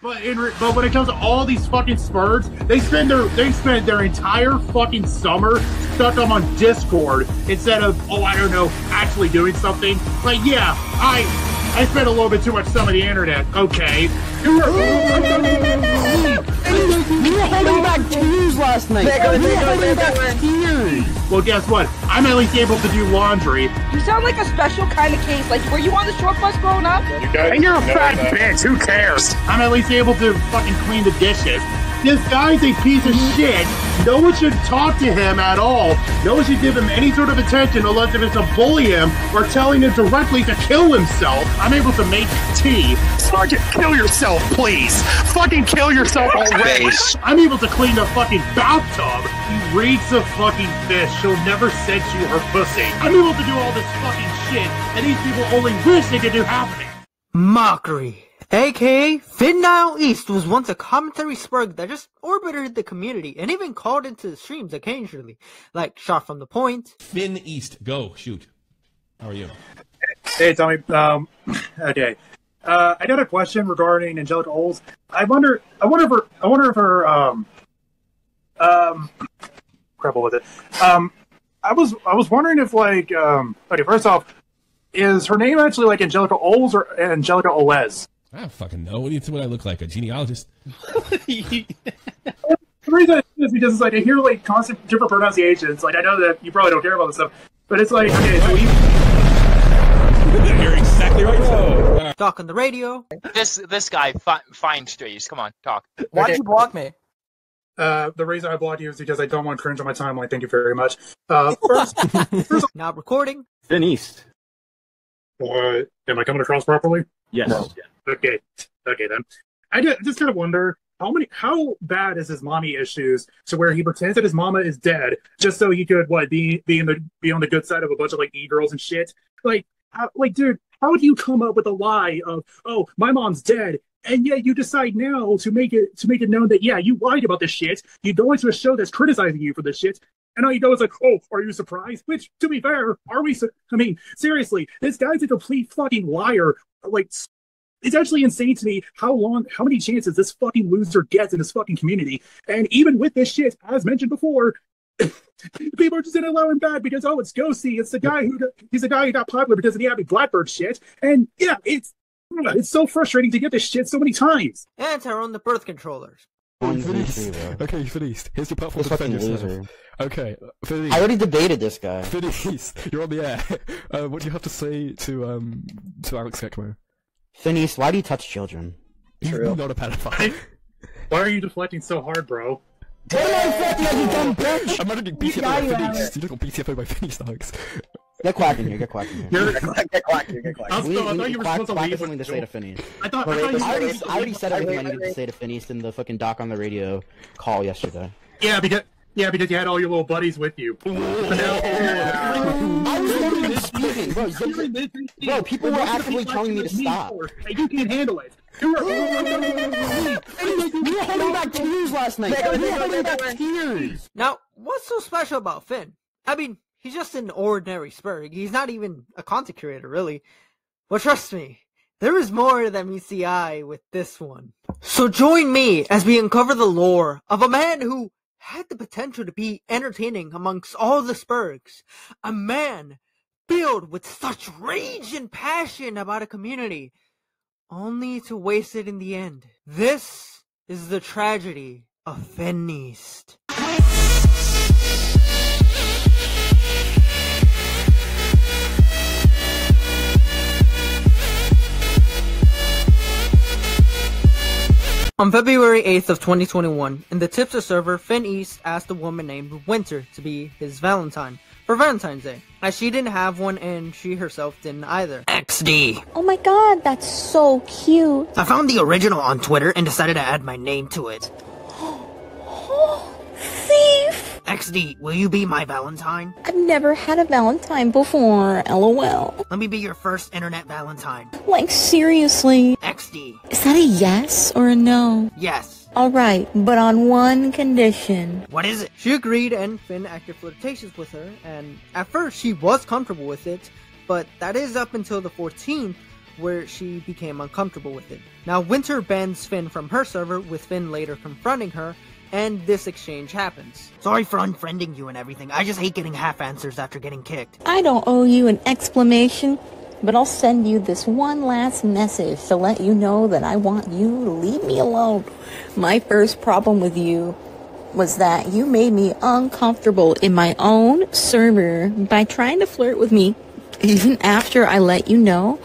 But when it comes to all these fucking Spurs, they spend their entire fucking summer stuck up on Discord instead of, I don't know, actually doing something. Like, yeah, I spent a little bit too much time on the internet. Okay. You were holding back tears last night. Well, guess what? I'm at least able to do laundry. You sound like a special kind of case. Like, were you on the short bus growing up? And you're a fat bitch. Who cares? I'm at least able to fucking clean the dishes. This guy's a piece of shit. No one should talk to him at all. No one should give him any sort of attention unless if it's to bully him or telling him directly to kill himself. I'm able to make tea. Sergeant, kill yourself, please. Fucking kill yourself already. I'm able to clean the fucking bathtub. He reeks of fucking fish. She'll never send you her pussy. I'm able to do all this fucking shit, and these people only wish they could do happening. Mockery. AKA, Finn Nile East was once a commentary sperg that just orbited the community and even called into the streams occasionally, like Shot from the Point. Finn East, go, shoot. How are you? Hey, Tommy. Okay. I got a question regarding Angelica Oles. I wonder if her crap with it. I was wondering if okay, first off, is her name actually like Angelica Oles or Angelica Oles? I don't fucking know. What do you think I look like? A genealogist? The reason is because it's like I hear like constant different pronunciations. Like I know that you probably don't care about this stuff, but it's like okay, so you're exactly right. So talk on the radio. This guy fine streets. Come on, talk. Why'd you block me? The reason I blocked you is because I don't want cringe on my timeline. Thank you very much. First now recording. Finn East. What? Am I coming across properly? Yes. No. Okay then. I just kind of wonder how bad is his mommy issues to where he pretends that his mama is dead just so he could be on the good side of a bunch of like e-girls and shit. Dude, how do you come up with a lie of my mom's dead? And yet you decide now to make it known that you lied about this shit. You go into a show that's criticizing you for this shit, and all you go is like, are you surprised? Which, to be fair, are we? I mean, seriously, this guy's a complete fucking liar. Like, it's actually insane to me how many chances this fucking loser gets in this fucking community. And even with this shit, as mentioned before, people are just gonna allow him back because it's Ghosty. It's the guy who got popular because of the Abby Blackbird shit. And yeah, it's so frustrating to get this shit so many times. And to own the birth controllers. Okay, Finn, here's your platform to defend yourself. Okay, Finn, I already debated this guy. Finn, you're on the air. What do you have to say to Alex Gekmo? Finn, why do you touch children? True. Not a pedophile. Why are you deflecting so hard, bro? What am I deflecting, you dumb bitch? I'm not getting BTFO by Finn. You don't got BTFO by Finn, Alex. Get quack in here, get quack in here. Get quack. I thought you were supposed to leave something to say to Phineas. I already said everything I needed to say to Phineas in the fucking doc on the radio call yesterday. Yeah, because you had all your little buddies with you. I was literally speaking, bro. People were actively telling me to stop. You can't handle it. You were holding back tears last night. You were holding back tears. Now, what's so special about Finn? I mean, he's just an ordinary sperg. He's not even a content creator, really. But trust me, there is more than meets the eye with this one. So join me as we uncover the lore of a man who had the potential to be entertaining amongst all the spergs. A man filled with such rage and passion about a community, only to waste it in the end. This is the tragedy of Finn East. On February 8th of 2021, in the Tipster server, Finn East asked a woman named Winter to be his Valentine for Valentine's Day, as she didn't have one and she herself didn't either. XD. Oh my god, that's so cute. I found the original on Twitter and decided to add my name to it. Thief! XD, will you be my Valentine? I've never had a Valentine before, LOL. Let me be your first internet Valentine. Like, seriously? XD. Is that a yes or a no? Yes. Alright, but on one condition. What is it? She agreed and Finn acted flirtatious with her, and at first she was comfortable with it, but that is up until the 14th, where she became uncomfortable with it. Now, Winter bans Finn from her server, with Finn later confronting her, and this exchange happens. Sorry for unfriending you and everything. I just hate getting half answers after getting kicked. I don't owe you an explanation, but I'll send you this one last message to let you know that I want you to leave me alone. My first problem with you was that you made me uncomfortable in my own server by trying to flirt with me, even after I let you know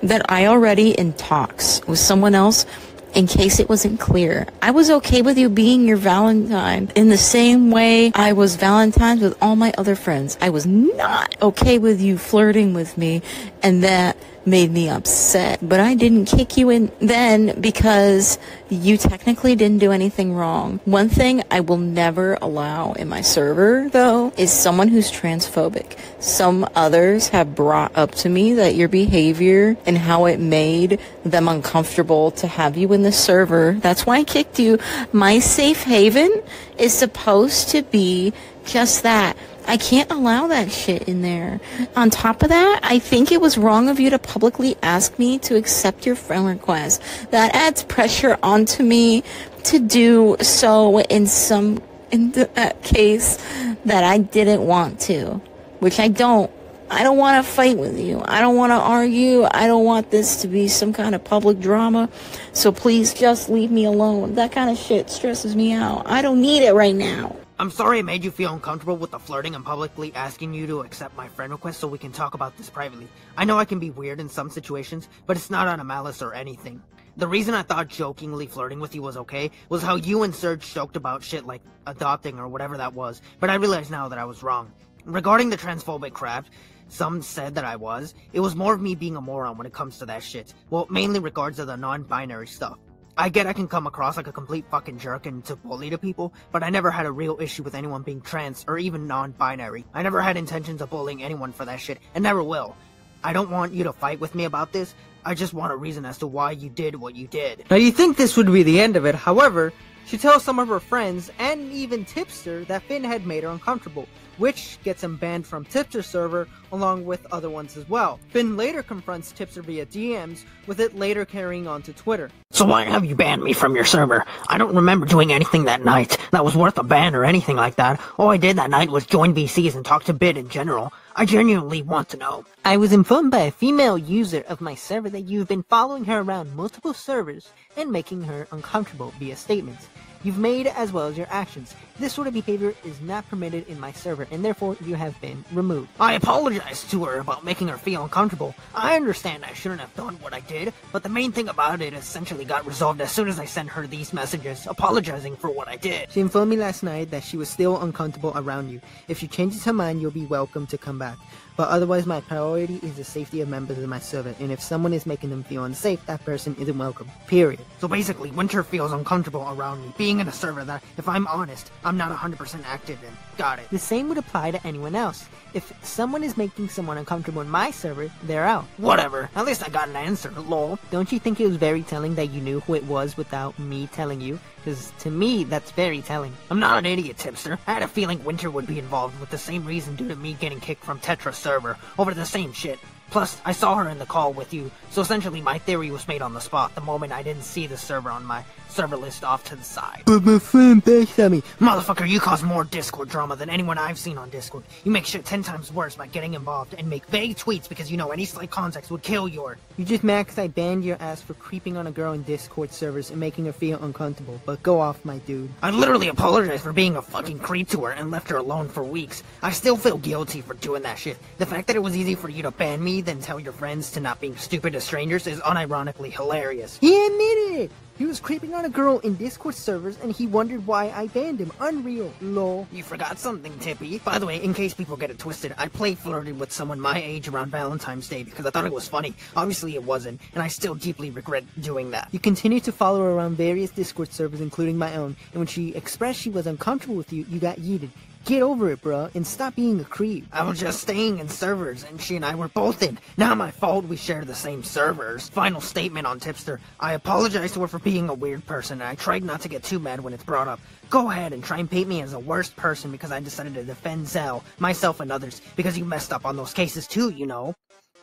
that I already in talks with someone else. In case it wasn't clear, I was okay with you being your Valentine in the same way I was Valentine's with all my other friends. I was not okay with you flirting with me, and that made me upset. But I didn't kick you in then because you technically didn't do anything wrong. One thing I will never allow in my server, though, is someone who's transphobic. Some others have brought up to me that your behavior and how it made them uncomfortable to have you in the server. That's why I kicked you. My safe haven is supposed to be just that. I can't allow that shit in there. On top of that, I think it was wrong of you to publicly ask me to accept your friend request. That adds pressure onto me to do so in that case that I didn't want to, which I don't. I don't want to fight with you. I don't want to argue. I don't want this to be some kind of public drama. So please just leave me alone. That kind of shit stresses me out. I don't need it right now. I'm sorry I made you feel uncomfortable with the flirting and publicly asking you to accept my friend request so we can talk about this privately. I know I can be weird in some situations, but it's not out of malice or anything. The reason I thought jokingly flirting with you was okay was how you and Serge joked about shit like adopting or whatever that was, but I realize now that I was wrong. Regarding the transphobic crap, some said that I was. It was more of me being a moron when it comes to that shit. Well, mainly regards to the non-binary stuff. I get I can come across like a complete fucking jerk and to bully to people, but I never had a real issue with anyone being trans or even non-binary. I never had intentions of bullying anyone for that shit, and never will. I don't want you to fight with me about this. I just want a reason as to why you did what you did. Now you think this would be the end of it, however, she tells some of her friends, and even Tipster, that Finn had made her uncomfortable, which gets him banned from Tipster's server, along with other ones as well. Finn later confronts Tipster via DMs, with it later carrying on to Twitter. So why have you banned me from your server? I don't remember doing anything that night that was worth a ban or anything like that. All I did that night was join VCs and talk to Bid in general. I genuinely want to know. I was informed by a female user of my server that you've been following her around multiple servers and making her uncomfortable via statements you've made as well as your actions. This sort of behavior is not permitted in my server, and therefore you have been removed. I apologized to her about making her feel uncomfortable. I understand I shouldn't have done what I did, but the main thing about it essentially got resolved as soon as I sent her these messages, apologizing for what I did. She informed me last night that she was still uncomfortable around you. If she changes her mind, you'll be welcome to come back. But otherwise, my priority is the safety of members of my server, and if someone is making them feel unsafe, that person isn't welcome. Period. So basically, Winter feels uncomfortable around me, being in a server that, if I'm honest, I'm not 100% active in. Got it. The same would apply to anyone else. If someone is making someone uncomfortable in my server, they're out. Whatever. At least I got an answer, lol. Don't you think it was very telling that you knew who it was without me telling you? Because to me, that's very telling. I'm not an idiot, Tipster. I had a feeling Winter would be involved with the same reason due to me getting kicked from Tetra's server over the same shit. Plus, I saw her in the call with you, so essentially my theory was made on the spot the moment I didn't see the server on my server list off to the side. But my friend bashed on me. Motherfucker, you cause more Discord drama than anyone I've seen on Discord. You make shit 10 times worse by getting involved and make vague tweets because you know any slight context would kill your... You just mad because I banned your ass for creeping on a girl in Discord servers and making her feel uncomfortable, but go off, my dude. I literally apologized for being a fucking creep to her and left her alone for weeks. I still feel guilty for doing that shit. The fact that it was easy for you to ban me than tell your friends to not being stupid as strangers is unironically hilarious. He admitted it! He was creeping on a girl in Discord servers and he wondered why I banned him. Unreal, lol. You forgot something, Tippy. By the way, in case people get it twisted, I flirted with someone my age around Valentine's Day because I thought it was funny. Obviously it wasn't, and I still deeply regret doing that. You continue to follow her around various Discord servers, including my own, and when she expressed she was uncomfortable with you, you got yeeted. Get over it, bruh, and stop being a creep. I was just staying in servers, and she and I were both in. Not my fault we share the same servers. Final statement on Tipster. I apologize to her for being a weird person, and I tried not to get too mad when it's brought up. Go ahead and try and paint me as a worst person because I decided to defend Zell, myself, and others, because you messed up on those cases too, you know.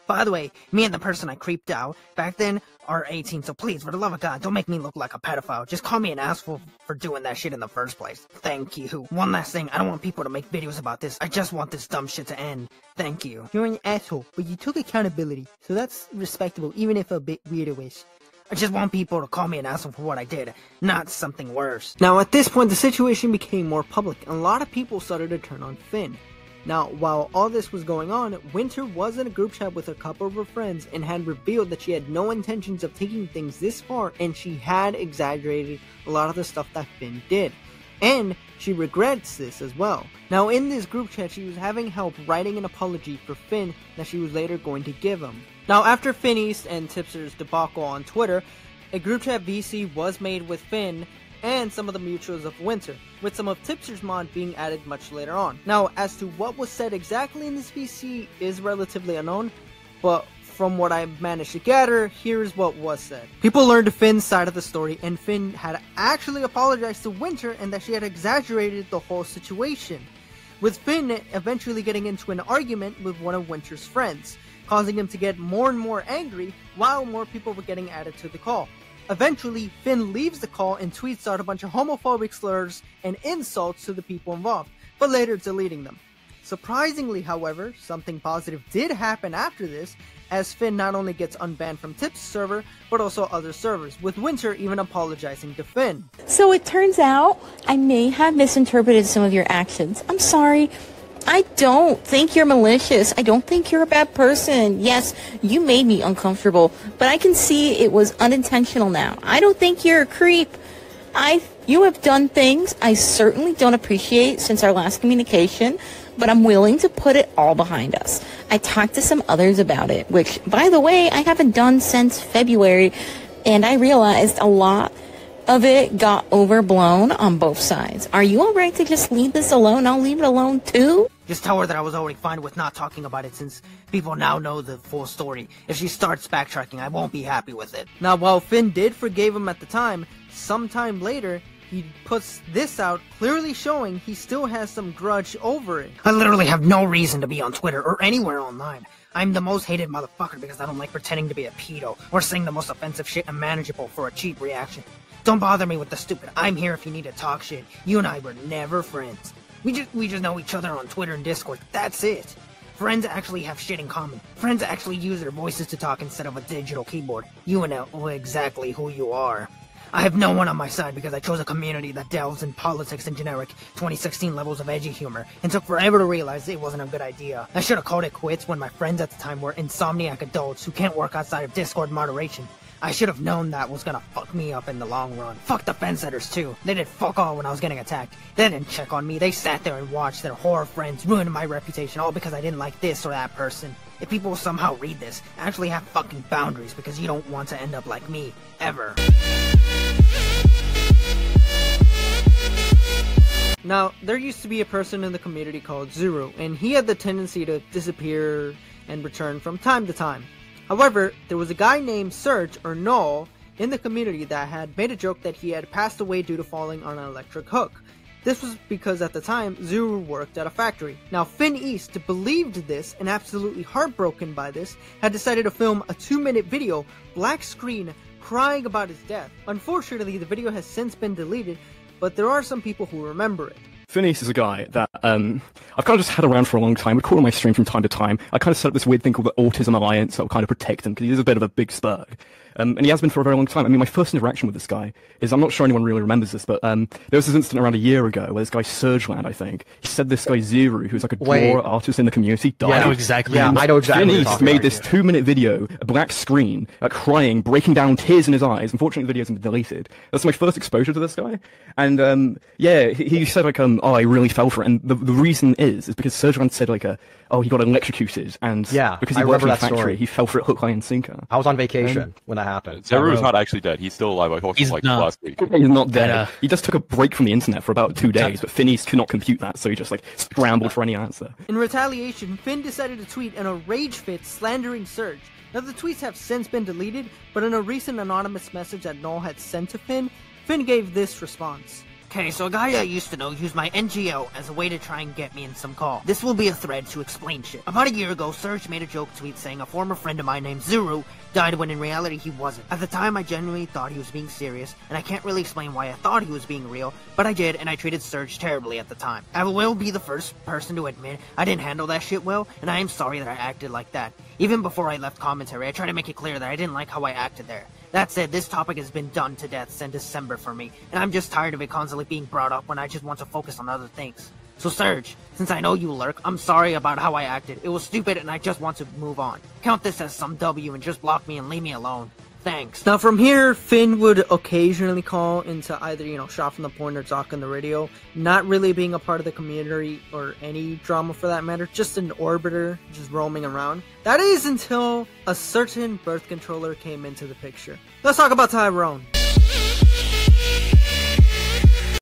By the way, me and the person I creeped out back then are 18, so please, for the love of God, don't make me look like a pedophile. Just call me an asshole for doing that shit in the first place. Thank you. One last thing, I don't want people to make videos about this. I just want this dumb shit to end. Thank you. You're an asshole, but you took accountability, so that's respectable, even if a bit weirdo-ish. I just want people to call me an asshole for what I did, not something worse. Now, at this point, the situation became more public, and a lot of people started to turn on Finn. Now, while all this was going on, Winter was in a group chat with a couple of her friends and had revealed that she had no intentions of taking things this far, and she had exaggerated a lot of the stuff that Finn did. And she regrets this as well. Now, in this group chat, she was having help writing an apology for Finn that she was later going to give him. Now, after Finn East and Tipster's debacle on Twitter, a group chat VC was made with Finn and some of the mutuals of Winter, with some of Tipster's mod being added much later on. Now, as to what was said exactly in this VC is relatively unknown, but from what I managed to gather, here's what was said. People learned Finn's side of the story, and Finn had actually apologized to Winter and that she had exaggerated the whole situation, with Finn eventually getting into an argument with one of Winter's friends, causing him to get more and more angry while more people were getting added to the call. Eventually, Finn leaves the call and tweets out a bunch of homophobic slurs and insults to the people involved, but later deleting them. Surprisingly, however, something positive did happen after this, as Finn not only gets unbanned from Tip's server, but also other servers, with Winter even apologizing to Finn. So it turns out I may have misinterpreted some of your actions. I'm sorry. I don't think you're malicious. I don't think you're a bad person. Yes, you made me uncomfortable, but I can see it was unintentional now. I don't think you're a creep. You have done things I certainly don't appreciate since our last communication, but I'm willing to put it all behind us. I talked to some others about it, which, by the way, I haven't done since February, and I realized a lot of it got overblown on both sides. Are you alright to just leave this alone? I'll leave it alone too. Just tell her that I was already fine with not talking about it since people now know the full story. If she starts backtracking, I won't be happy with it. Now, while Finn did forgive him at the time, sometime later, he puts this out, clearly showing he still has some grudge over it. I literally have no reason to be on Twitter or anywhere online. I'm the most hated motherfucker because I don't like pretending to be a pedo or saying the most offensive shit imaginable for a cheap reaction. Don't bother me with the stupid I'm here if you need to talk shit. You and I were never friends. We just know each other on Twitter and Discord. That's it. Friends actually have shit in common. Friends actually use their voices to talk instead of a digital keyboard. You know exactly who you are. I have no one on my side because I chose a community that delves in politics and generic 2016 levels of edgy humor, and took forever to realize it wasn't a good idea. I should have called it quits when my friends at the time were insomniac adults who can't work outside of Discord moderation. I should have known that was gonna fuck me up in the long run. Fuck the fence setters too. They did fuck all when I was getting attacked. They didn't check on me. They sat there and watched their horror friends ruin my reputation all because I didn't like this or that person. If people somehow read this, actually have fucking boundaries because you don't want to end up like me. Ever. Now, there used to be a person in the community called Zuru, and he had the tendency to disappear and return from time to time. However, there was a guy named Serge, or Noel, in the community that had made a joke that he had passed away due to falling on an electric hook. This was because at the time, Zuru worked at a factory. Now, Finn East believed this and absolutely heartbroken by this, had decided to film a 2-minute video, black screen, crying about his death. Unfortunately, the video has since been deleted, but there are some people who remember it. Finn East is a guy that I've kind of just had around for a long time. I call him my stream from time to time. I kind of set up this weird thing called the Autism Alliance that will kind of protect him because he's a bit of a big sperg. And he has been for a very long time. I mean, my first interaction with this guy is, I'm not sure anyone really remembers this, but there was this incident around a year ago where this guy Surgeland, I think, he said this guy Zuru, who's like a drawer artist in the community, died. Yeah, I know exactly. Finn East made this 2-minute video, a black screen, crying, breaking down, tears in his eyes. Unfortunately, the video's been deleted. That's my first exposure to this guy. And yeah, he said like, oh, I really fell for it. And the reason is because Surgeland said like, oh, he got electrocuted, and because he worked in a factory, he fell for it hook, line, and sinker. I was on vacation when that happened. Zeru's not actually dead. He's still alive. I talked to him like last week. He's not dead. He just took a break from the internet for about 2 days, but Finn East could not compute that, so he just like scrambled for any answer. In retaliation, Finn decided to tweet in a rage fit slandering Surge. Now the tweets have since been deleted, but in a recent anonymous message that Noel had sent to Finn, Finn gave this response. Okay, so a guy I used to know used my NGO as a way to try and get me in some call. This will be a thread to explain shit. About a year ago, Serge made a joke tweet saying a former friend of mine named Zuru died when in reality he wasn't. At the time, I genuinely thought he was being serious, and I can't really explain why I thought he was being real, but I did, and I treated Serge terribly at the time. I will be the first person to admit I didn't handle that shit well, and I am sorry that I acted like that. Even before I left commentary, I tried to make it clear that I didn't like how I acted there. That said, this topic has been done to death since December for me, and I'm just tired of it constantly being brought up when I just want to focus on other things. So Serge, since I know you lurk, I'm sorry about how I acted. It was stupid and I just want to move on. Count this as some W and just block me and leave me alone. Thanks. Now from here, Finn would occasionally call into either, Shot from the Point or Talk on the Radio, not really being a part of the community or any drama for that matter, just an orbiter, just roaming around. That is until a certain birth controller came into the picture. Let's talk about Tyrone.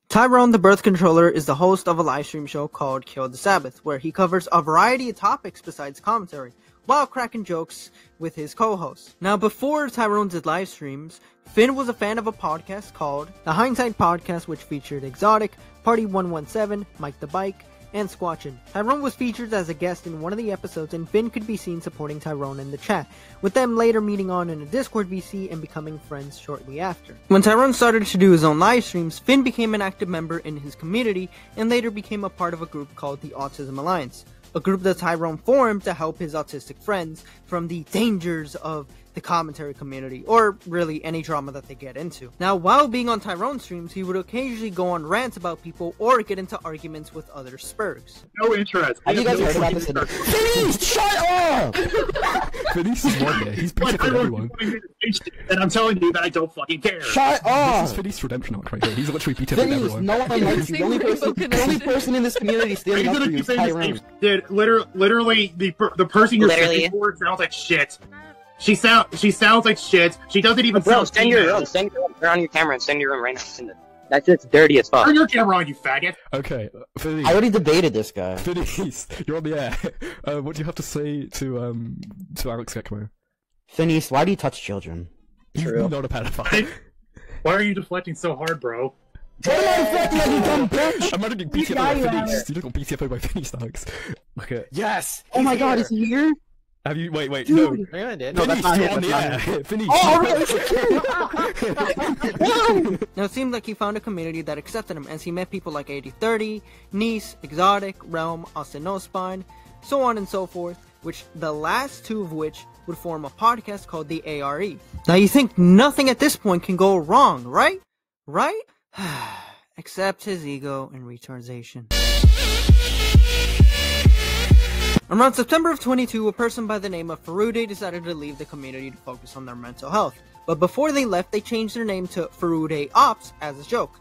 Tyrone the Birth Controller is the host of a live stream show called Kill the Sabbath, where he covers a variety of topics besides commentary, while cracking jokes with his co-hosts. Now, before Tyrone did live streams, Finn was a fan of a podcast called The Hindsight Podcast, which featured Exotic, Party 117, Mike the Bike, and Squatchin. Tyrone was featured as a guest in one of the episodes, and Finn could be seen supporting Tyrone in the chat, with them later meeting on in a Discord VC and becoming friends shortly after. When Tyrone started to do his own live streams, Finn became an active member in his community, and later became a part of a group called the Autism Alliance, a group that Tyrone formed to help his autistic friends from the dangers of the commentary community, or really any drama that they get into. Now, while being on Tyrone's streams, he would occasionally go on rants about people or get into arguments with other Spurgs. No interest. Have you guys heard about this? Please, shut up! Phineas is one day. He's pissed at everyone. And I'm telling you that I don't fucking care. Shut up! This is Phineas' redemption arc right here. He's literally beat up everyone. No one likes you. The only person in this community standing up for you is Tyrone. Dude, literally, the person you're saying for sounds like shit. She sounds like shit. She doesn't even Bro, sound send your room. Turn on your camera and send your room right now. That shit's dirty as fuck. Turn your camera on, you faggot. Okay, Phineas. I already debated this guy. Phineas, you're on the air. What do you have to say to Alex Gekmo? Phineas, why do you touch children? True. He's not a pedophile. Why are you deflecting so hard, bro? What am I deflecting, you dumb bitch? I'm not getting BTFO by Phineas. You don't get BTFO by Phineas, Alex. Okay. Yes! Oh my god, is he here? Have you? Wait, Dude. no. Yeah, I did. No, Phineas, that's not on the air. Phineas. Oh, Now, it seemed like he found a community that accepted him, as he met people like 8030, Nice, Exotic, Realm, Austin No Spine, so on and so forth, which the last two of which would form a podcast called the ARE. Now, you think nothing at this point can go wrong, right? Right? Except his ego and retardation. Around September of 22, a person by the name of Farude decided to leave the community to focus on their mental health. But before they left, they changed their name to Farude Ops as a joke.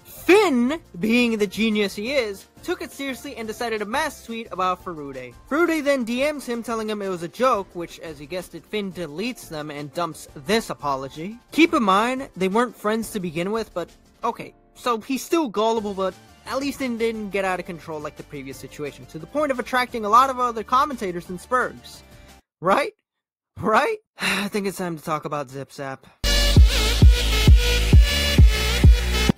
Finn, being the genius he is, took it seriously and decided to mass tweet about Farude. Farude then DMs him telling him it was a joke, which, as you guessed it, Finn deletes them and dumps this apology. Keep in mind, they weren't friends to begin with, but okay, so he's still gullible, but at least it didn't get out of control like the previous situation, to the point of attracting a lot of other commentators and Spurgs. Right? Right? I think it's time to talk about ZipZap.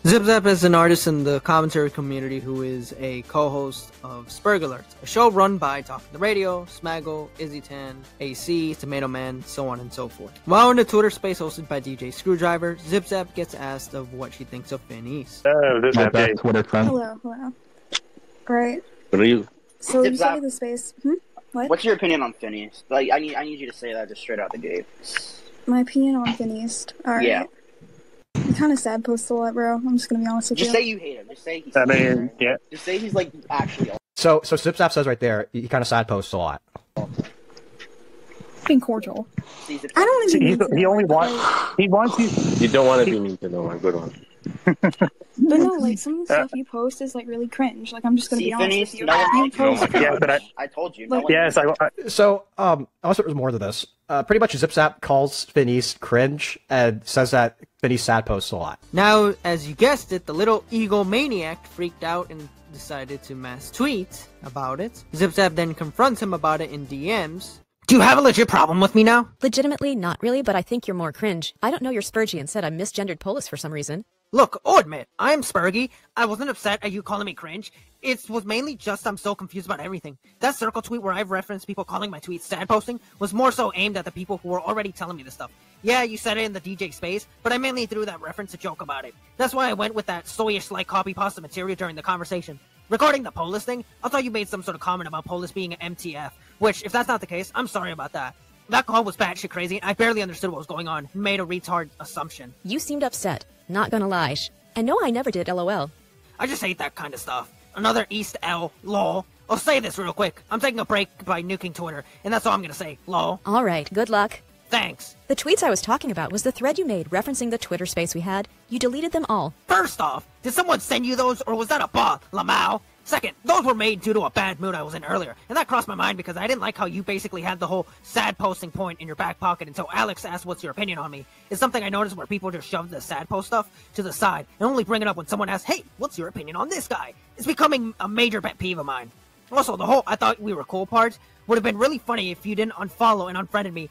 ZipZap is an artist in the commentary community who is a co-host of Sperg Alerts, a show run by Talk on the Radio, Smaggle, IzzyTan, AC, Tomato Man, so on and so forth. While in the Twitter space hosted by DJ Screwdriver, ZipZap gets asked of what she thinks of Finn East. This is my Twitter friend. Hello. Great. What are you? So you Zip study Zap. the space. What? What's your opinion on Finn East? Like, I need you to say that just straight out the gate. My opinion on Finn East. Alright. Yeah. He kind of sad posts a lot, bro. I'm just gonna be honest with Just you. say you hate him. Just say he's. Yeah. Just say he's like actually. So ZipZap says right there, he kind of sad posts a lot. Being cordial. I don't even. He only wants. He wants you. You don't want to be mean to no one. Good one. But no, like some of the stuff you post is like really cringe. Like I'm just gonna be honest with you. You post. Yeah, but I told you. Like, yes, So, also there's more to this. Pretty much ZipZap calls Finn East cringe and says that Finn East sad posts a lot. Now, as you guessed it, the little egomaniac freaked out and decided to mass tweet about it. ZipZap then confronts him about it in DMs. Do you have a legit problem with me now? Legitimately, not really, but I think you're more cringe. I don't know you're Spurgy and said I'm misgendered Polis for some reason. Look, I'll admit, I'm Spergy. I wasn't upset at you calling me cringe. It was mainly just I'm so confused about everything. That circle tweet where I've referenced people calling my tweets sad posting was more so aimed at the people who were already telling me this stuff. Yeah, you said it in the DJ space, but I mainly threw that reference to joke about it. That's why I went with that soyish-like copy-pasta material during the conversation. Regarding the Polis thing, I thought you made some sort of comment about Polis being an MTF, which, if that's not the case, I'm sorry about that. That call was batshit crazy, and I barely understood what was going on, and made a retard assumption. You seemed upset. Not gonna lie. And no, I never did, LOL. I just hate that kind of stuff. Another East L, lol. I'll say this real quick. I'm taking a break by nuking Twitter, and that's all I'm gonna say, lol. Alright, good luck. Thanks. The tweets I was talking about was the thread you made referencing the Twitter space we had. You deleted them all. First off, did someone send you those, or was that a bot, Lamau? Second, those were made due to a bad mood I was in earlier, and that crossed my mind because I didn't like how you basically had the whole sad posting point in your back pocket until Alex asked what's your opinion on me. It's something I noticed where people just shove the sad post stuff to the side and only bring it up when someone asks, hey, what's your opinion on this guy? It's becoming a major pet peeve of mine. Also, the whole I thought we were cool part would have been really funny if you didn't unfollow and unfriended me.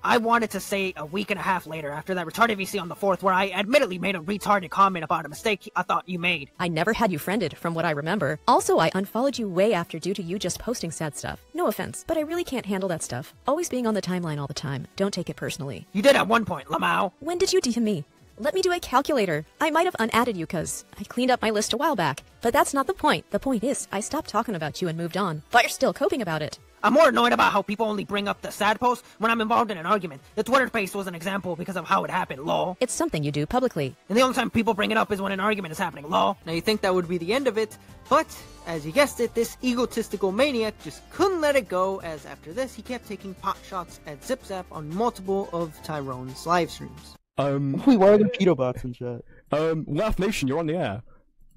I wanted to say a week and a half later after that retarded VC on the 4th where I admittedly made a retarded comment about a mistake I thought you made. I never had you friended, from what I remember. Also, I unfollowed you way after due to you just posting sad stuff. No offense, but I really can't handle that stuff. Always being on the timeline all the time. Don't take it personally. You did at one point, Lamau. When did you DM me? Let me do a calculator. I might have unadded you cause I cleaned up my list a while back. But that's not the point. The point is, I stopped talking about you and moved on. But you're still coping about it. I'm more annoyed about how people only bring up the sad post when I'm involved in an argument. The Twitter space was an example because of how it happened, lol. It's something you do publicly. And the only time people bring it up is when an argument is happening, lol. Now you think that would be the end of it, but as you guessed it, this egotistical maniac just couldn't let it go, as after this he kept taking pot shots at ZipZap on multiple of Tyrone's live streams. Wait, why are there pedo bots in chat? Laugh Nation, you're on the air.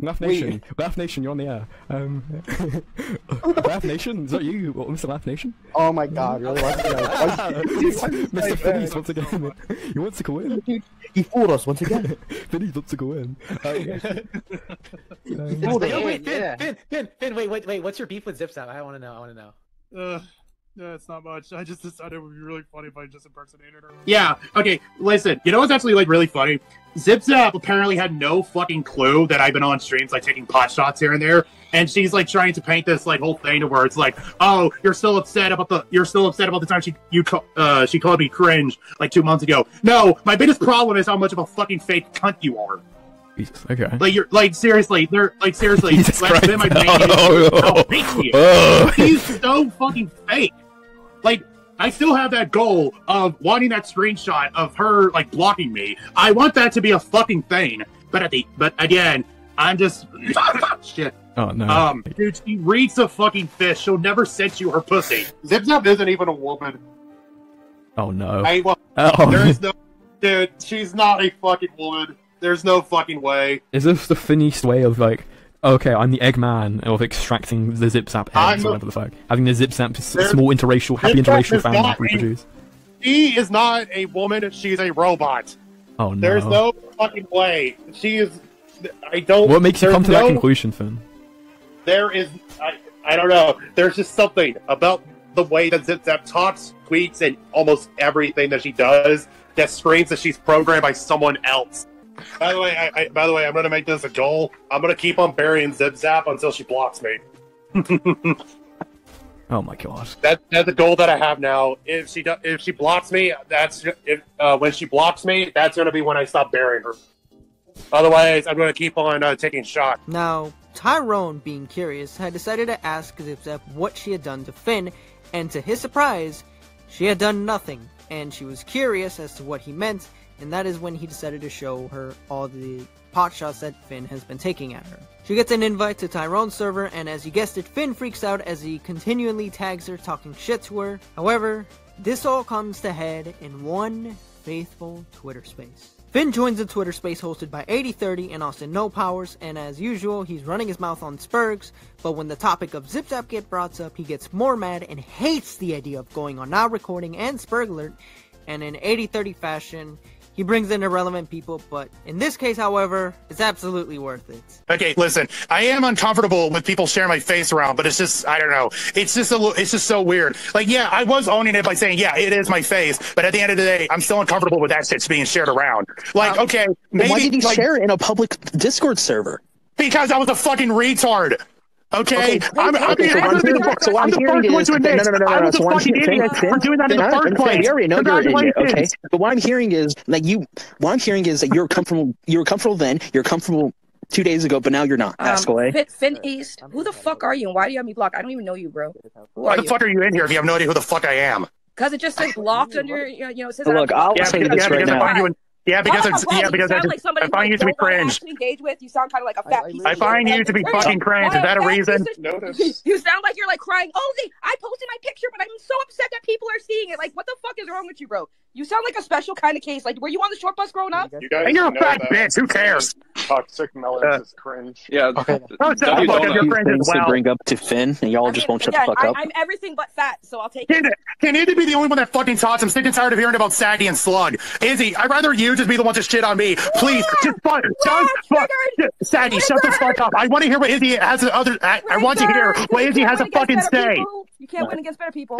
Laugh Nation, Laugh Nation, you're on the air. Laugh Nation, is that you, Mr. Laugh Nation? Oh my god, really? Mr. Finnies once again. He wants to go in. He fooled us once again. Finnies wants to go in. Finn, wait, what's your beef with ZipZap? I want to know. Yeah, it's not much. I just decided it would be really funny if I just impersonated her. Yeah, okay, listen, you know what's actually, like, really funny? ZipZap apparently had no fucking clue that I've been on streams, like, taking pot shots here and there, and she's, like, trying to paint this, like, whole thing to where it's like, oh, you're still upset about the time she called me cringe, like, 2 months ago. No, my biggest problem is how much of a fucking fake cunt you are. Jesus, okay. Like, you're, like, seriously, Jesus like, Christ. my brain how fake he is. He's so fucking fake. Like, I still have that goal of wanting that screenshot of her, like, blocking me. I want that to be a fucking thing. But again, I'm just shit. Oh no. Dude, she reads a fucking fish. She'll never send you her pussy. ZipZap isn't even a woman. Oh no. There is no, dude. She's not a fucking woman. There's no fucking way. Is this the Finniest way of, like, okay, I'm the Eggman of extracting the ZipZap eggs or whatever the fuck. Having the ZipZap small interracial, happy interracial family reproduce. She is not a woman, she's a robot. Oh no. There's no fucking way. She is... I don't... What makes you come to that conclusion, Finn? There is... I don't know. There's just something about the way that ZipZap talks, tweets, and almost everything that she does that screams that she's programmed by someone else. By the way, I'm gonna make this a goal. I'm gonna keep on burying ZipZap until she blocks me. Oh my god. That's a goal that I have now. If she blocks me, when she blocks me, that's gonna be when I stop burying her. Otherwise, I'm gonna keep on taking shots. Now, Tyrone, being curious, had decided to ask ZipZap what she had done to Finn, and to his surprise, she had done nothing, and she was curious as to what he meant. And that is when he decided to show her all the pot shots that Finn has been taking at her. She gets an invite to Tyrone's server, and as you guessed it, Finn freaks out as he continually tags her, talking shit to her. However, this all comes to head in one faithful Twitter space. Finn joins the Twitter space hosted by 8030 and Austin No Powers, and as usual, he's running his mouth on Spergs, but when the topic of ZipZap gets brought up, he gets more mad and hates the idea of going on Now Recording and Sperg Alert, and in 8030 fashion, He brings in irrelevant people, but in this case, however, it's absolutely worth it. Okay, listen, I am uncomfortable with people sharing my face around, but it's just, I don't know. It's just it's just so weird. Like, yeah, I was owning it by saying, yeah, it is my face, but at the end of the day, I'm still uncomfortable with that shit being shared around. Like, okay, maybe. Why did you like, share it in a public Discord server? Because I was a fucking retard. Okay, I'm the first one to admit I was a fucking idiot for doing that in the first place. We already know you're an idiot, okay? But what I'm hearing is like what I'm hearing is that you were comfortable then, you're comfortable 2 days ago, but now you're not. Pascal. Finn East, who the fuck are you and why do you have me blocked? I don't even know you, bro. Why the fuck are you in here if you have no idea who the fuck I am? Because it just says blocked under, it says. Look, I'll say this right now. Because I find you to be cringe. Engage with. You sound kind of like a fat piece of I find you to be fucking cringe. Is that a reason? You sound like you're like crying. Oh, I posted my picture, but I'm so upset that people are seeing it. Like, what the fuck is wrong with you, bro? You sound like a special kind of case. Like, were you on the short bus growing up? You're a fat bitch. Who cares? Toxic melons is cringe. Yeah. Okay. You're cringe as well. To bring up to Finn, and y'all just won't shut the fuck up. I'm everything but fat, so I'll take it. Can Izzy be the only one that fucking talks? I'm sick and tired of hearing about Saggy and Slug. Izzy, I'd rather you just be the one to shit on me. Please, Saggy, shut the fuck up. I want to hear what Izzy has to other. I want to hear what Izzy has to fucking say. You can't win against better people.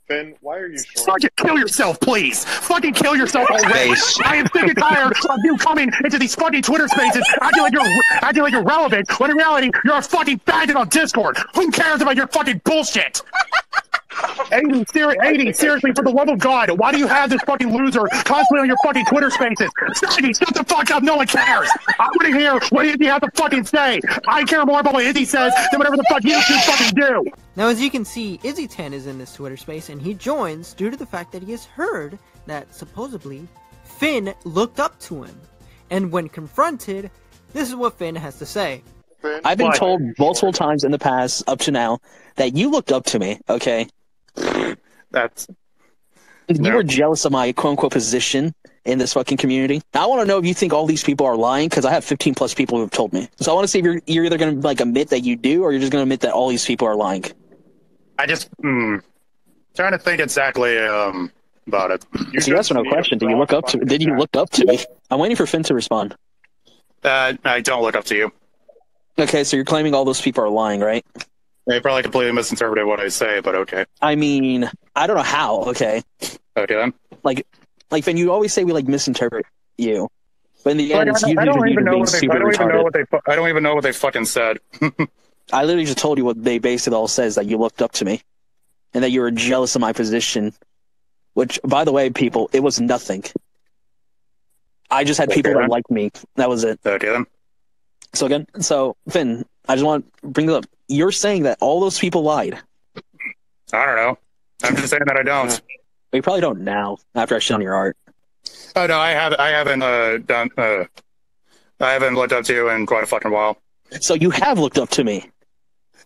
Finn, why are you short? Fucking kill yourself, please. Fucking kill yourself already. I am sick and tired of you coming into these fucking Twitter spaces acting like you're relevant, when in reality, you're a fucking faggot on Discord. Who cares about your fucking bullshit? 80, seriously, for the love of God, why do you have this fucking loser constantly on your fucking Twitter spaces? Saggy, shut the fuck up, no one cares. I want to hear what Izzy has to fucking say. I care more about what Izzy says than whatever the fuck you two fucking do. Now, as you can see, Izzy10 is in this Twitter space, and he joins due to the fact that he has heard that, supposedly, Finn looked up to him. And when confronted, this is what Finn has to say. I've been told multiple times in the past, up to now, that you looked up to me, okay? You were jealous of my quote-unquote position in this fucking community. Now, I want to know if you think all these people are lying, because I have 15 plus people who have told me. So I want to see if you're either going to like admit that you do, or you're just going to admit that all these people are lying. I just trying to think exactly about it. It's a yes or no question. Did you look up to me? I'm waiting for Finn to respond. I don't look up to you. Okay, so you're claiming all those people are lying, right? They probably completely misinterpreted what I say, but okay. I mean, I don't know how. Okay. Okay then. Like, Finn, you always say we like misinterpret you, but in the end, it's you I don't even know what I don't even know what they fucking said. I literally just told you what they basically all says, that you looked up to me, and that you were jealous of my position. Which, by the way, people, it was nothing. I just had people that liked me. That was it. Okay then. So Finn, I just want to bring it up. You're saying that all those people lied. I don't know. I'm just saying that I don't. You probably don't now, after I've shown your art. Oh no, I haven't looked up to you in quite a fucking while. So you have looked up to me.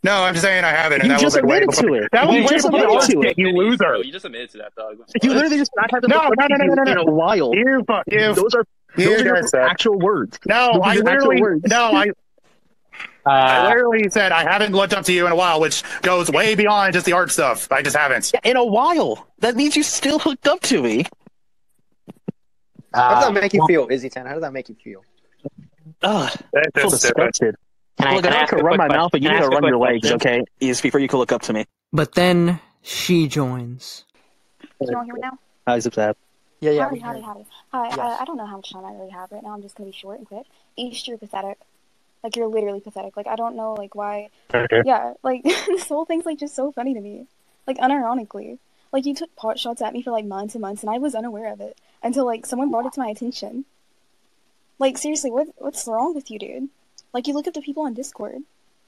No, I'm just saying I haven't. And you just admitted to it. That was way before the art shit, you loser. You just admitted to that, dog. You literally just not had no. in a while. Those are your actual words. No, I literally said I haven't looked up to you in a while, which goes way beyond just the art stuff. I just haven't. In a while. That means you still hooked up to me. How does that make you feel, Izzy10? How does that make you feel? That's feel disgusted. Look, I can run my mouth, but you need to run your legs, okay? Before you can look up to me. But then she joins. Can you all hear me now? Hi, Zipzap. Yeah. Howdy. Hi, yes. I don't know how much time I really have right now. I'm just going to be short and quick. East, you're pathetic. Like, you're literally pathetic. Like, I don't know, like, why. Okay. Yeah, like, this whole thing's, like, just so funny to me. Like, unironically. Like, you took pot shots at me for, like, months and months, and I was unaware of it. Until, like, someone brought it to my attention. Like, seriously, what's wrong with you, dude? Like, you look up to people on Discord.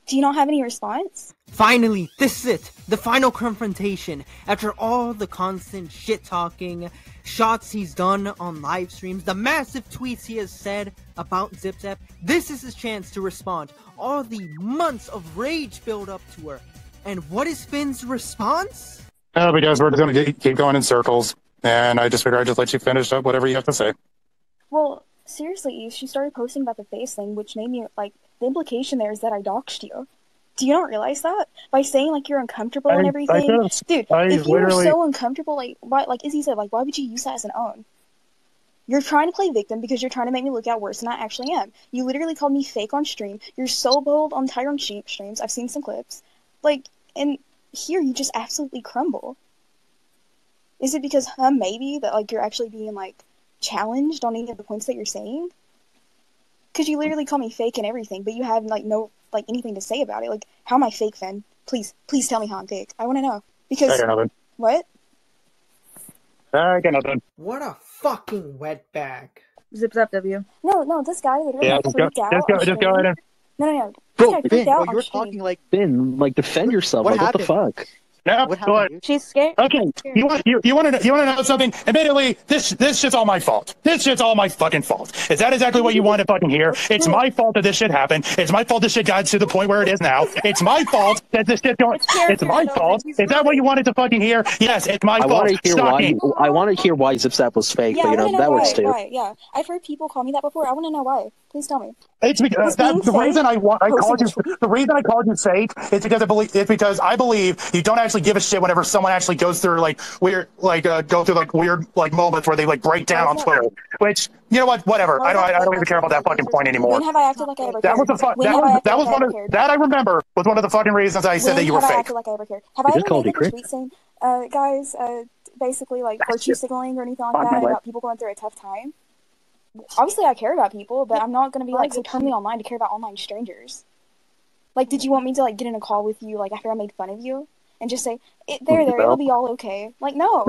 Do you not have any response? Finally, this is it! The final confrontation. After all the constant shit-talking, shots he's done on live streams, the massive tweets he has said about ZipZap, this is his chance to respond. All the months of rage build up to her. And what is Finn's response? Because we're just going to keep going in circles. And I just figured I'd just let you finish up whatever you have to say. Well, seriously, Eve, she started posting about the face thing, which made me, like, the implication there is that I doxed you. Do you not realize that? By saying, like, you're uncomfortable and everything? Dude, if you were so uncomfortable, like, why, like Izzy said, like, why would you use that as an own? You're trying to play victim because you're trying to make me look out worse than I actually am. You literally called me fake on stream. You're so bold on Tyrone streams. I've seen some clips. Like, and here you just absolutely crumble. Is it because, maybe, that, like, you're actually being, like, challenged on any of the points that you're saying? Because you literally call me fake and everything, but you have, like, no, like, anything to say about it. Like, how am I fake, Finn? Please tell me how I'm fake. I want to know. Because... I got nothing. What? I got nothing. What a fucking wetbag. Zip zap W. No, this guy literally Yeah, just go ahead and... No. Bro, This guy freaked out on you're stream. talking like Finn, like, defend yourself. what Like, what the happened? fuck? No, What go happened, ahead. She's scared. Okay, you want to know something? Admittedly, this shit's all my fault. This shit's all my fucking fault. Is that exactly what you want to fucking hear? It's my fault that this shit happened. It's my fault this shit got to the point where it is now. It's my fault that this shit going. It's my fault. Is that what you wanted to fucking hear? Yes, it's my fault. I want to hear why ZipZap was fake, Yeah, but I want to know that why. works too. Why? Yeah, I've heard people call me that before. I want to know why. Please tell me. It's because the reason I called you fake is because I believe you don't actually give a shit whenever someone actually goes through like weird moments where they like break down on Twitter. Which, you know what? Whatever. I don't even care about that fucking point anymore. When have I acted like I ever That cared? was one of that I remember was one of the fucking reasons I said that you were Have I fake. acted like I ever cared? Have I ever made like a tweet saying, guys, basically like virtue signaling or anything like that about people going through a tough time? Obviously, I care about people, but I'm not gonna be like so totally online to care about online strangers. Like, did you want me to like get in a call with you like after I made fun of you and just say, it'll be all okay? Like, no,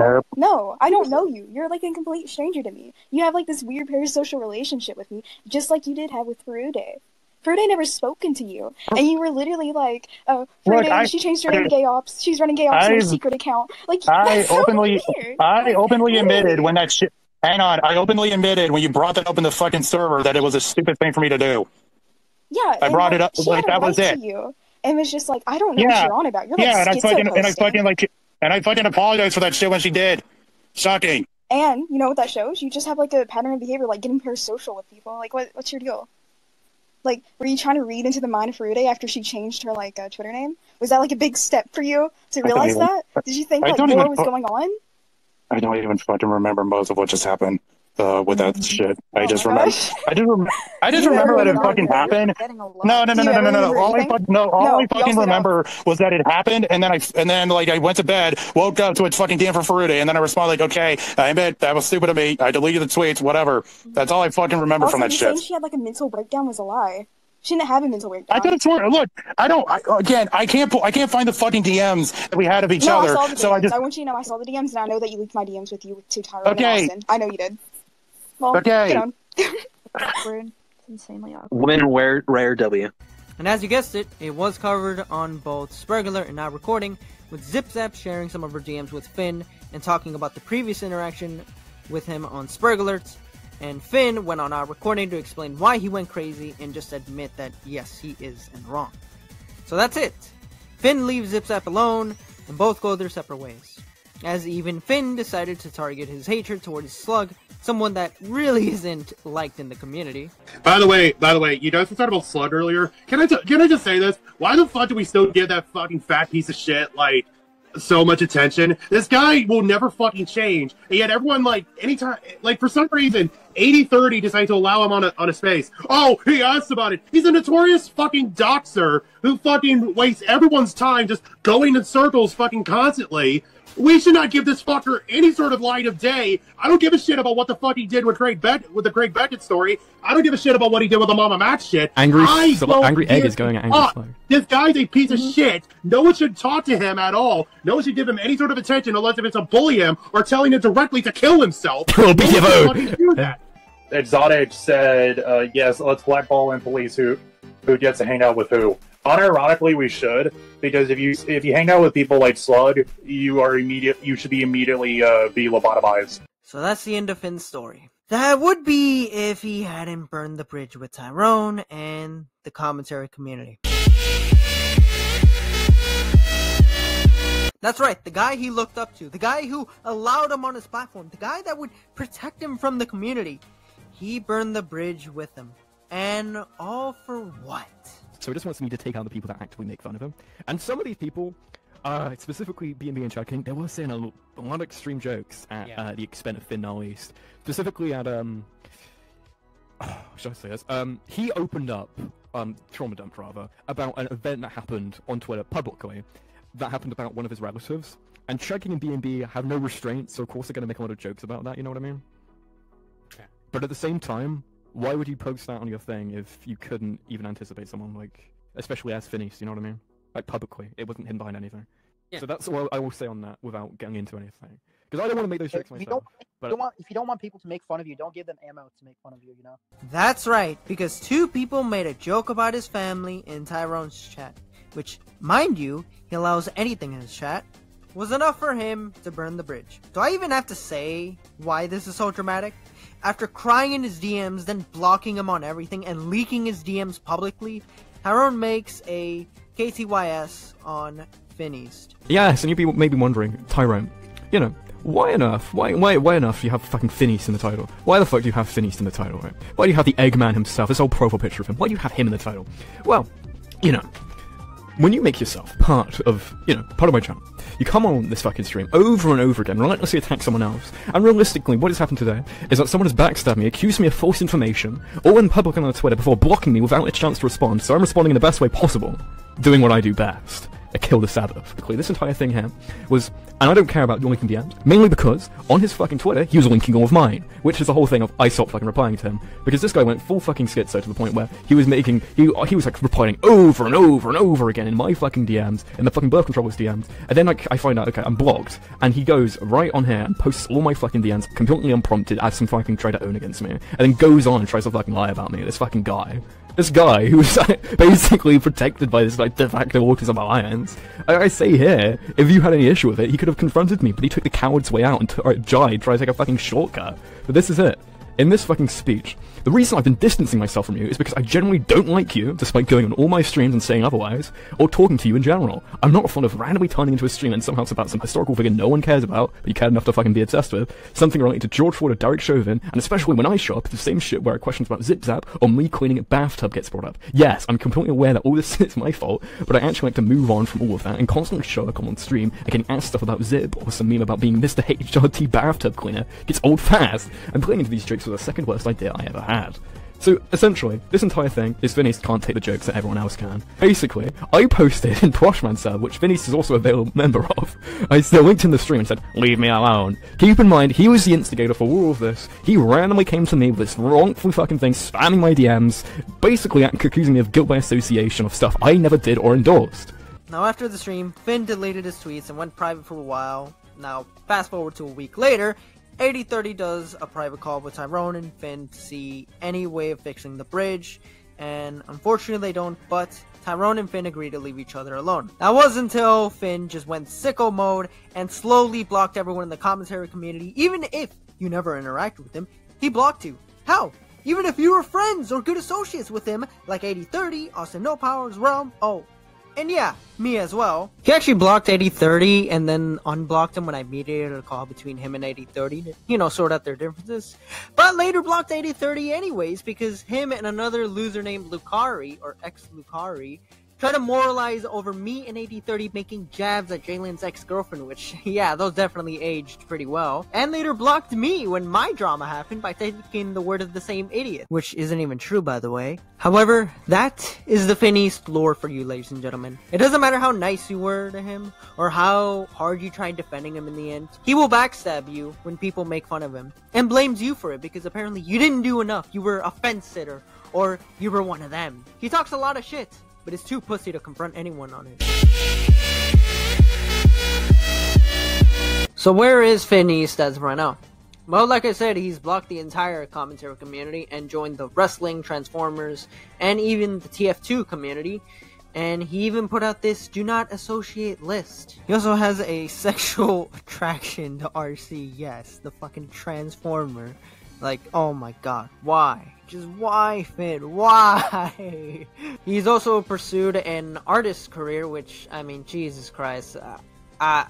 I don't know you. You're like a complete stranger to me. You have like this weird parasocial relationship with me, just like you did have with Ferude. Ferude never spoken to you, and you were literally like, "Oh, Ferude, she changed her name to Gay Ops. She's running Gay Ops in her secret account." Like, that's so weird. I openly admitted when that shit. Hang on, I openly admitted when you brought that up in the fucking server that it was a stupid thing for me to do. Yeah, I brought it up she like had that was right it. to you, and was just like, I don't know what you're on about. You're like I fucking apologized for that shit when she did. Shocking. And you know what that shows? You just have like a pattern of behavior, like getting parasocial with people. Like, what's your deal? Like, were you trying to read into the mind of Ferude after she changed her like Twitter name? Was that like a big step for you to realize that? Did you think like more was going on? I don't even fucking remember most of what just happened with that shit. I just remember that it fucking happened. No. All I fucking remember was that it happened, and then I went to bed, woke up to it fucking damn for Ferude, and then I responded like, okay, I admit that was stupid of me. I deleted the tweets, whatever. That's all I fucking remember from that shit. Saying she had like a mental breakdown was a lie. She didn't have a mental breakdown. I could have sworn. Look, I can't find the fucking DMs that we had of each other. I saw the DMs. So I want you to know I saw the DMs, and I know that you leaked my DMs with you to Tyrone and Austin. I know you did. Well, okay. Get on. Awkward. It's insanely awkward. Win rare W. And as you guessed it, it was covered on both Spergular and Now Recording, with ZipZap sharing some of her DMs with Finn and talking about the previous interaction with him on Spergularts. And Finn went on our recording to explain why he went crazy and just admit that yes, he is in wrong. So that's it. Finn leaves ZipZap alone, and both go their separate ways. As even Finn decided to target his hatred towards Slug, someone that really isn't liked in the community. By the way, you guys were talking about Slug earlier. Can I just say this? Why the fuck do we still give that fucking fat piece of shit, like, so much attention? This guy will never fucking change, and yet everyone, like, anytime, like, for some reason, 80-30 decided to allow him on a space. Oh, he asked about it. He's a notorious fucking doxer who fucking wastes everyone's time just going in circles fucking constantly. We should not give this fucker any sort of light of day. I don't give a shit about what the fuck he did with the Craig Beckett story. I don't give a shit about what he did with the Mama Max shit. Angry Egg is going at Angry Slug. This guy's a piece of shit. No one should talk to him at all. No one should give him any sort of attention unless if it's to bully him or telling him directly to kill himself. Exotic said, yes, let's blackball and police who gets to hang out with who. Unironically, we should, because if you hang out with people like Slug, you should be immediately be lobotomized. So that's the end of Finn's story. That would be if he hadn't burned the bridge with Tyrone and the commentary community. That's right, the guy he looked up to, the guy who allowed him on his platform, the guy that would protect him from the community. He burned the bridge with him. And all for what? So he just wants me to take out the people that actively make fun of him. And some of these people Specifically, B&B and Chad King, they were saying a lot of extreme jokes at the expense of Finn now East. Specifically at, should I say this? He opened up, Trauma Dump rather, about an event that happened on Twitter publicly, that happened about one of his relatives. And Chad King and B&B have no restraints, so of course they're going to make a lot of jokes about that, you know what I mean? Yeah. But at the same time, why would you post that on your thing if you couldn't even anticipate someone, like, especially as Finis, you know what I mean? Like, publicly. It wasn't hidden behind anything. Yeah. So that's all I will say on that without getting into anything. Because I don't want to make those jokes myself. If you don't want people to make fun of you, don't give them ammo to make fun of you, you know? That's right, because two people made a joke about his family in Tyrone's chat, which, mind you, he allows anything in his chat, was enough for him to burn the bridge. Do I even have to say why this is so dramatic? After crying in his DMs, then blocking him on everything, and leaking his DMs publicly, Tyrone makes a KTYS on Finis. Yes, and you'd be maybe wondering, Tyrone, you know, why on earth? Why on earth do you have fucking Finis in the title? Why the fuck do you have Finis in the title, right? Why do you have the Eggman himself, this whole profile picture of him? Why do you have him in the title? Well, you know, when you make yourself part of my channel, you come on this fucking stream over and over again, relentlessly attack someone else, and realistically, what has happened today is that someone has backstabbed me, accused me of false information, all in public and on Twitter before blocking me without a chance to respond, so I'm responding in the best way possible, doing what I do best. I kill the Sabbath. This entire thing here was, and I don't care about linking the end, mainly because on his fucking Twitter he was linking all of mine, which is the whole thing of I stopped fucking replying to him because this guy went full fucking schizo to the point where he was like replying over and over and over again in my fucking DMs, in the fucking birth controllers DMs, and then like I find out, okay, I'm blocked, and he goes right on here and posts all my fucking DMs completely unprompted as some fucking try to own against me, and then goes on and tries to fucking lie about me. This fucking guy. This guy who was basically protected by this like de facto autism alliance. I say here, if you had any issue with it, he could have confronted me, but he took the coward's way out and tried to take a fucking shortcut. But this is it. In this fucking speech, the reason I've been distancing myself from you is because I generally don't like you, despite going on all my streams and saying otherwise, or talking to you in general. I'm not fond of randomly turning into a stream and somehow it's about some historical figure no one cares about, but you care enough to fucking be obsessed with, something related to George Ford or Derek Chauvin, and especially when I show up, the same shit where questions about Zip Zap or me cleaning a bathtub gets brought up. Yes, I'm completely aware that all this is my fault, but I actually like to move on from all of that and constantly show up on stream and getting asked stuff about Zip or some meme about being Mr. HRT bathtub cleaner gets old fast, and playing into these jokes was the second worst idea I ever had. So, essentially, this entire thing is Finis can't take the jokes that everyone else can. Basically, I posted in Proshman server, which Finis is also a available member of, I still linked in the stream and said, leave me alone. Keep in mind, he was the instigator for all of this. He randomly came to me with this wrongful fucking thing, spamming my DMs, basically accusing me of guilt by association of stuff I never did or endorsed. Now after the stream, Finn deleted his tweets and went private for a while. Now, fast forward to a week later, 8030 does a private call with Tyrone and Finn to see any way of fixing the bridge, and unfortunately they don't, but Tyrone and Finn agree to leave each other alone. That was until Finn just went sicko mode and slowly blocked everyone in the commentary community. Even if you never interacted with him, he blocked you. How? Even if you were friends or good associates with him, like 8030, Austin No Powers, Realm, and yeah, me as well. He actually blocked 8030 and then unblocked him when I mediated a call between him and 8030 to, sort out their differences. But later blocked 8030 anyways because him and another loser named Lucari, or ex-Lucari, tried to moralize over me and 8030 making jabs at Jalen's ex-girlfriend, which, yeah, those definitely aged pretty well. And later blocked me when my drama happened by taking the word of the same idiot, which isn't even true, by the way. However, that is the Finis lore for you, ladies and gentlemen. It doesn't matter how nice you were to him, or how hard you tried defending him in the end. He will backstab you when people make fun of him, and blames you for it because apparently you didn't do enough, you were a fence sitter, or you were one of them. He talks a lot of shit, but is too pussy to confront anyone on it. So where is Finis as of right now? Well, like I said, he's blocked the entire commentary community and joined the wrestling, Transformers, and even the TF2 community. And he even put out this do not associate list. He also has a sexual attraction to RC, yes, the fucking Transformer. Like, oh my god, why? Just why, Finn? Why? He's also pursued an artist career, which, I mean, Jesus Christ. I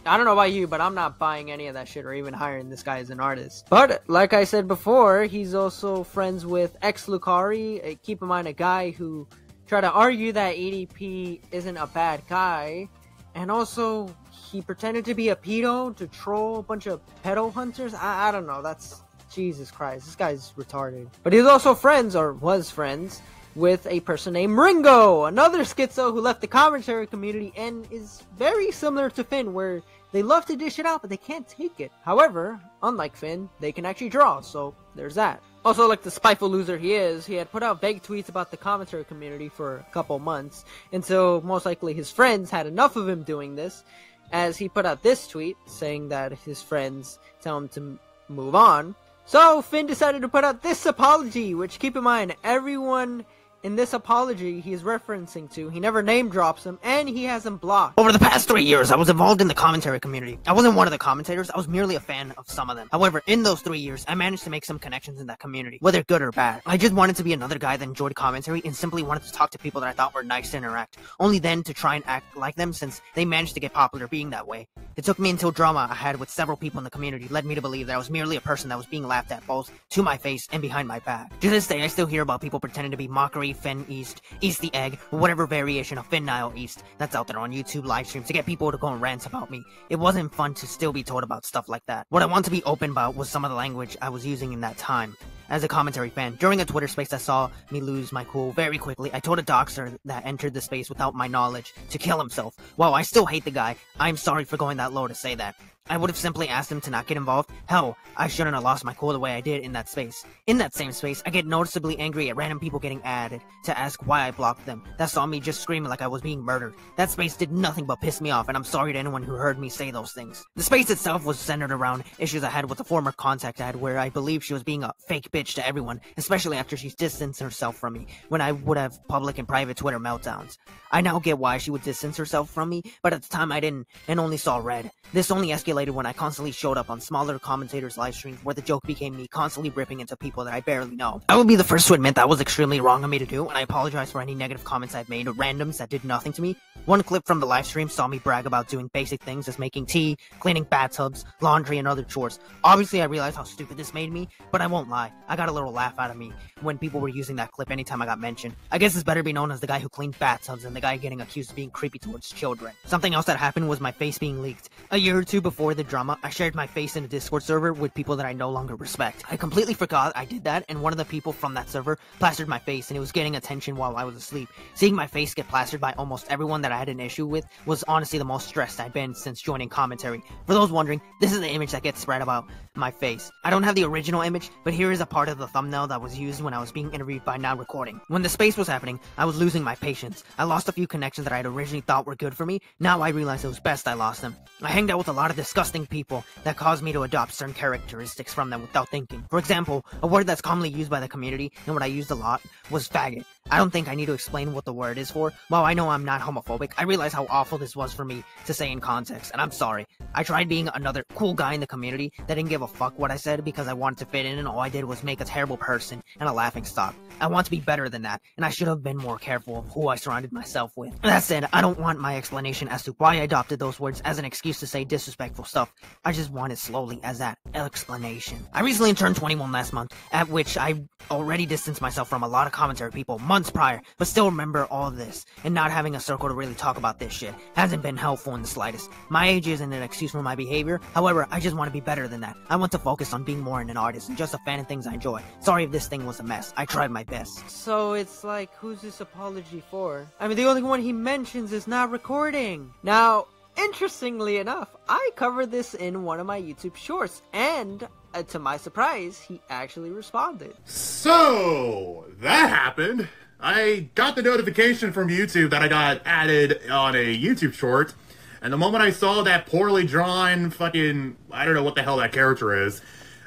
don't know about you, but I'm not buying any of that shit or even hiring this guy as an artist. But, like I said before, he's also friends with ex-Lucari. Keep in mind, a guy who tried to argue that EDP isn't a bad guy. And also, he pretended to be a pedo to troll a bunch of pedo hunters. I don't know. That's Jesus Christ. This guy's retarded. But he's also friends, or was friends, with a person named Ringo, another schizo who left the commentary community and is very similar to Finn, where they love to dish it out, but they can't take it. However, unlike Finn, they can actually draw, so there's that. Also, like the spiteful loser he is, he had put out vague tweets about the commentary community for a couple months, and so most likely his friends had enough of him doing this, as he put out this tweet saying that his friends tell him to move on. So Finn decided to put out this apology, which, keep in mind, everyone in this apology he is referencing to, he never name drops him, and he has him blocked. Over the past 3 years, I was involved in the commentary community. I wasn't one of the commentators, I was merely a fan of some of them. However, in those 3 years, I managed to make some connections in that community, whether good or bad. I just wanted to be another guy that enjoyed commentary and simply wanted to talk to people that I thought were nice to interact, only then to try and act like them since they managed to get popular being that way. It took me until drama I had with several people in the community led me to believe that I was merely a person that was being laughed at both to my face and behind my back. To this day, I still hear about people pretending to be Mockery, Finn East, East the Egg, or whatever variation of Finn Nile East that's out there on YouTube live streams to get people to go and rant about me. It wasn't fun to still be told about stuff like that. What I want to be open about was some of the language I was using in that time. As a commentary fan, during a Twitter space that saw me lose my cool very quickly, I told a doxer that entered the space without my knowledge to kill himself. While I still hate the guy, I'm sorry for going that low to say that. I would have simply asked him to not get involved. Hell, I shouldn't have lost my cool the way I did in that space. In that same space, I get noticeably angry at random people getting added to ask why I blocked them. That saw me just screaming like I was being murdered. That space did nothing but piss me off, and I'm sorry to anyone who heard me say those things. The space itself was centered around issues I had with a former contact I had, where I believe she was being a fake bitch to everyone, especially after she's distanced herself from me, when I would have public and private Twitter meltdowns. I now get why she would distance herself from me, but at the time I didn't, and only saw red. This only escalated when I constantly showed up on smaller commentators' live streams where the joke became me constantly ripping into people that I barely know. I would be the first to admit that was extremely wrong of me to do, and I apologize for any negative comments I've made or randoms that did nothing to me. One clip from the live stream saw me brag about doing basic things as making tea, cleaning bathtubs, laundry, and other chores. Obviously, I realized how stupid this made me, but I won't lie, I got a little laugh out of me when people were using that clip anytime I got mentioned. I guess it's better to be known as the guy who cleaned bathtubs than the guy getting accused of being creepy towards children. Something else that happened was my face being leaked. A year or two before the drama, I shared my face in a Discord server with people that I no longer respect. I completely forgot I did that, and one of the people from that server plastered my face, and it was getting attention while I was asleep. Seeing my face get plastered by almost everyone that I had an issue with was honestly the most stressed I'd been since joining commentary. For those wondering, this is the image that gets spread about my face. I don't have the original image, but here is a part of the thumbnail that was used when I was being interviewed by Now Recording. When the space was happening, I was losing my patience. I lost a few connections that I had originally thought were good for me. Now I realize it was best I lost them. I hanged out with a lot of disgusting people that caused me to adopt certain characteristics from them without thinking. For example, a word that's commonly used by the community, and what I used a lot, was faggot. I don't think I need to explain what the word is for. While I know I'm not homophobic, I realize how awful this was for me to say in context, and I'm sorry. I tried being another cool guy in the community that didn't give a fuck what I said because I wanted to fit in, and all I did was make a terrible person and a laughingstock. I want to be better than that, and I should have been more careful of who I surrounded myself with. That said, I don't want my explanation as to why I adopted those words as an excuse to say disrespectful stuff. I just want it slowly as that explanation. I recently turned 21 last month, at which I already distanced myself from a lot of commentary people months prior, but still remember all of this, and not having a circle to really talk about this shit hasn't been helpful in the slightest. My age isn't an excuse for my behavior, however, I just want to be better than that. I want to focus on being more an artist and just a fan of things I enjoy. Sorry if this thing was a mess. I tried my best. So it's like, who's this apology for? I mean, the only one he mentions is Not Recording. Now, interestingly enough, I covered this in one of my YouTube shorts, and to my surprise, he actually responded. So, that happened. I got the notification from YouTube that I got added on a YouTube short, and the moment I saw that poorly drawn fucking, I don't know what the hell that character is,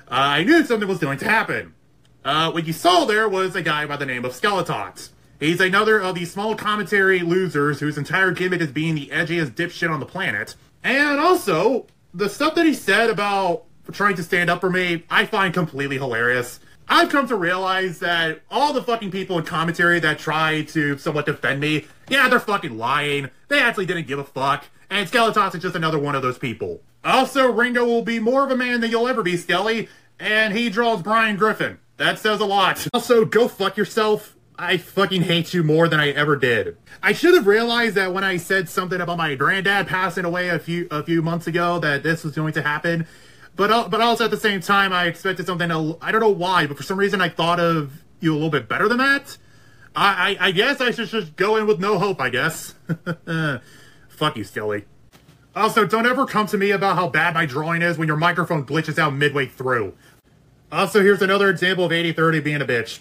I knew something was going to happen. What you saw there was a guy by the name of Skeletox. He's another of these small commentary losers whose entire gimmick is being the edgiest dipshit on the planet. And also, the stuff that he said about trying to stand up for me, I find completely hilarious. I've come to realize that all the fucking people in commentary that try to somewhat defend me, yeah, they're fucking lying. They actually didn't give a fuck. And Skeletox is just another one of those people. Also, Ringo will be more of a man than you'll ever be, Skelly, and he draws Brian Griffin. That says a lot. Also, go fuck yourself. I fucking hate you more than I ever did. I should have realized that when I said something about my granddad passing away a few months ago that this was going to happen. But also at the same time, I expected something. I don't know why, but for some reason I thought of you a little bit better than that. I guess I should just go in with no hope, I guess. Fuck you, Skelly. Also, don't ever come to me about how bad my drawing is when your microphone glitches out midway through. Also, here's another example of 80-30 being a bitch.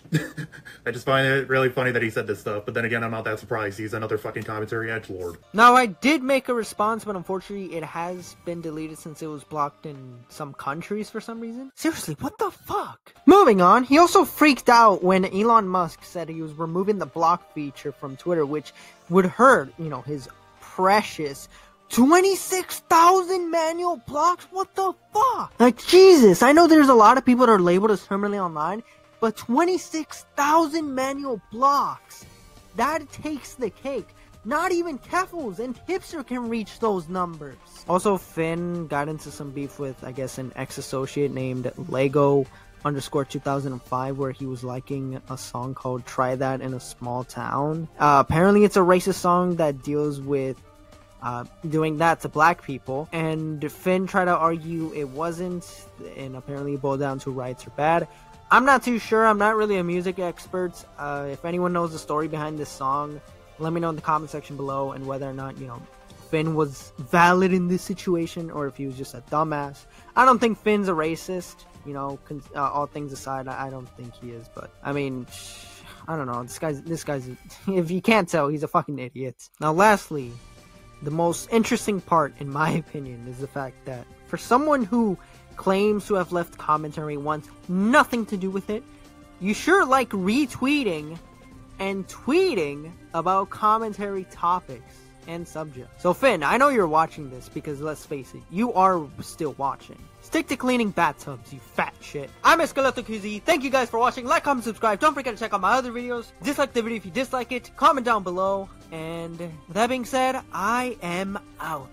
I just find it really funny that he said this stuff, but then again, I'm not that surprised. He's another fucking commentary edgelord. Now, I did make a response, but unfortunately, it has been deleted since it was blocked in some countries for some reason. Seriously, what the fuck? Moving on, he also freaked out when Elon Musk said he was removing the block feature from Twitter, which would hurt, you know, his precious 26,000 manual blocks? What the fuck? Like, Jesus, I know there's a lot of people that are labeled as terminally online, but 26,000 manual blocks, that takes the cake. Not even Keffels and Hipster can reach those numbers. Also, Finn got into some beef with, I guess, an ex-associate named Lego_2005, where he was liking a song called Try That in a Small Town. Apparently, it's a racist song that deals with doing that to black people, and Finn tried to argue it wasn't, and apparently it boiled down to rights are bad. I'm not too sure. I'm not really a music expert. If anyone knows the story behind this song, let me know in the comment section below, and whether or not, you know, Finn was valid in this situation, or if he was just a dumbass. I don't think Finn's a racist, you know, all things aside, I don't think he is, but, I mean, I don't know, this guy's, if you can't tell, he's a fucking idiot. Now, lastly, the most interesting part, in my opinion, is the fact that for someone who claims to have left commentary wants nothing to do with it, you sure like retweeting and tweeting about commentary topics and subjects. So Finn, I know you're watching this because, let's face it, you are still watching. Stick to cleaning bathtubs, you fat shit. I'm Esqueleto QZ. Thank you guys for watching. Like, comment, subscribe. Don't forget to check out my other videos. Dislike the video if you dislike it. Comment down below. And with that being said, I am out.